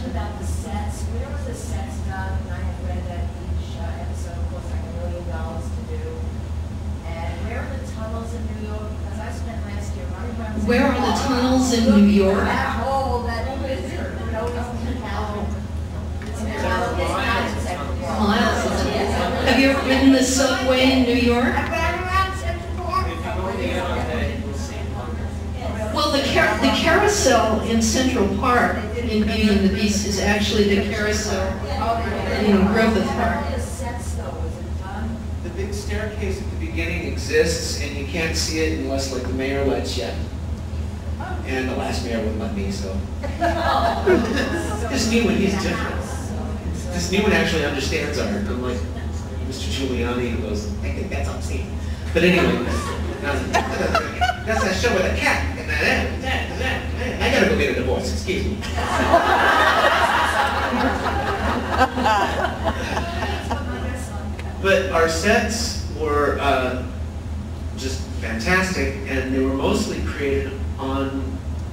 question about the sets. Where were the sets done? And I have read that each episode costs like $1 million to do. And where are the tunnels in New York? Because I spent last year running around. Where are the tunnels in New York? That hole that is, Miles. Have you ever ridden the subway in New York? I've ran around Central Park. Well, the carousel in Central Park in Beauty and the Beast is actually the carousel in Griffith Park. The big staircase at the beginning exists, and you can't see it unless, like, the mayor lets you. And the last mayor wouldn't let me, so. This new one, he's different. This new one actually understands art, unlike Mr. Giuliani, who goes, I think that's obscene. But anyway, that's that show with a cat. I gotta go get a divorce, excuse me. But our sets were just fantastic, and they were mostly created on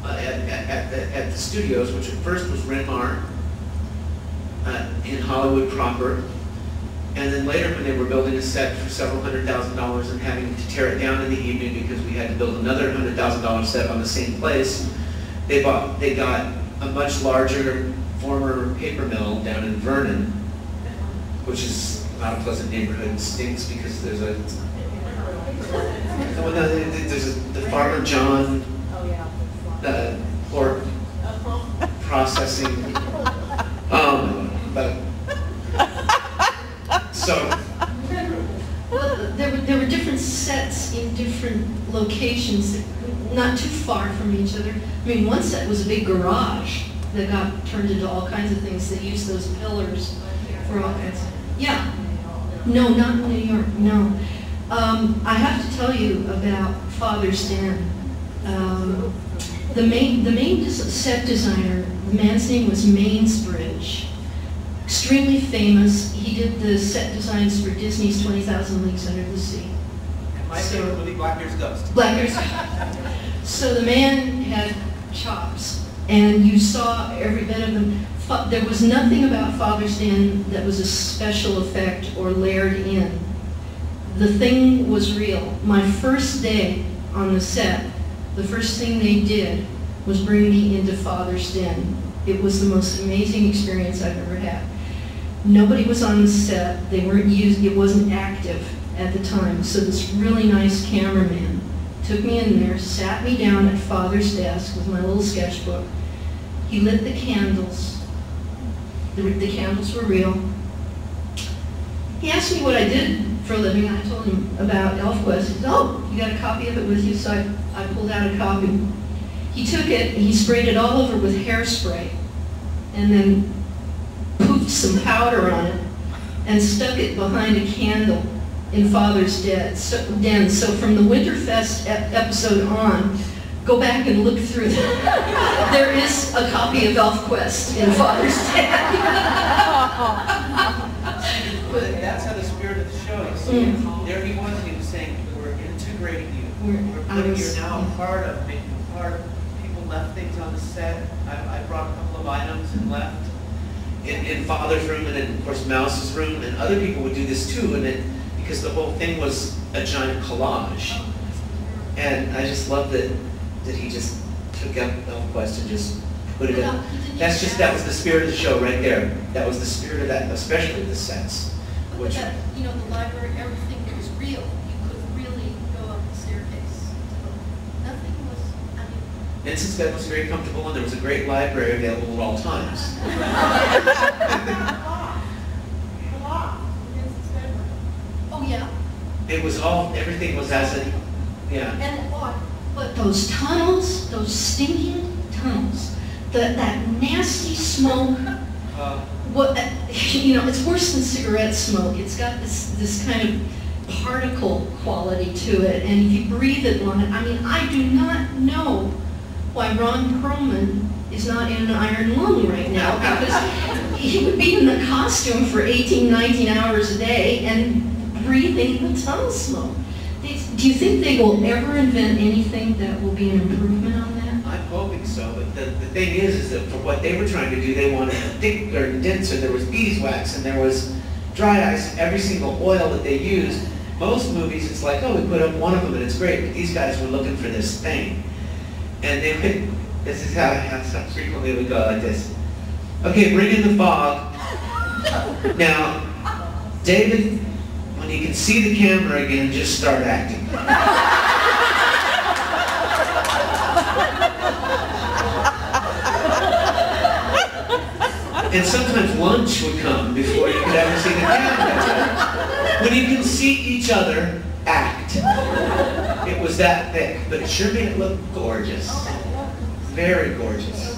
at the studios, which at first was Renmar in Hollywood proper, and then later when they were building a set for several $100,000 and having to tear it down in the evening because we had to build another $100,000 set on the same place, they got a much larger former paper mill down in Vernon, which is not a pleasant neighborhood. It stinks because there's the Farmer John pork processing. Well, there were different sets in different locations, not too far from each other. I mean, one set was a big garage that got turned into all kinds of things. They used those pillars for all kinds of, yeah. No, not in New York, no. I have to tell you about Father's Den. The main set designer, the man's name was Mainsbridge. Extremely famous. He did the set designs for Disney's 20,000 Leagues Under the Sea. And my favorite movie, Blackbeard's Ghost. Blackbeard's Ghost. So the man had chops, and you saw every bit of them. There was nothing about Father's Den that was a special effect or layered in. The thing was real. My first day on the set, the first thing they did was bring me into Father's Den. It was the most amazing experience I've ever had. Nobody was on the set. They weren't used. It wasn't active at the time. So this really nice cameraman took me in there, sat me down at Father's desk with my little sketchbook. He lit the candles. The candles were real. He asked me what I did for a living. I told him about ElfQuest. He said, "Oh, you got a copy of it with you?" So I pulled out a copy. He took it and he sprayed it all over with hairspray, and then poofed some powder on it and stuck it behind a candle in Father's Den. So from the Winterfest episode on, go back and look through that. There is a copy of ElfQuest in Father's Den. But that's how the spirit of the show, you see, there he was, and he was saying, we're integrating you. We're putting you now part of making you part of. People left things on the set. I brought a couple of items and left. In Father's room, and in, of course, Mouse's room, and other people would do this too, and because the whole thing was a giant collage. And I just love that he just took up ElfQuest and just put it in. That was the spirit of the show right there. That was the spirit of that, especially the sets. But that, you know, the library, everything was real. You could really go up the staircase. Nothing was, I mean... Vincent's bed was very comfortable, and there was a great library available at all times. Oh, yeah. It was all, everything was as it, yeah. And but those tunnels, those stinking tunnels, that nasty smoke, you know, it's worse than cigarette smoke. It's got this kind of particle quality to it, and if you breathe it long, I mean, I do not know why Ron Perlman is not in an iron lung right now, because he would be in the costume for 18, 19 hours a day and breathing the tunnel smoke. Do you think they will ever invent anything that will be an improvement on that? I'm hoping so, but the thing is that for what they were trying to do, they wanted a thick or denser. There was beeswax and there was dry ice in every single oil that they used. Most movies, it's like, oh, we put up one of them and it's great, but these guys were looking for this thing. And they would, this is how frequently we go like this. Okay, bring in the fog. Now, David, when you can see the camera again, just start acting. And sometimes lunch would come before you could ever see the camera. When you can see each other act. It was that thick, but it sure made it look gorgeous. Very gorgeous.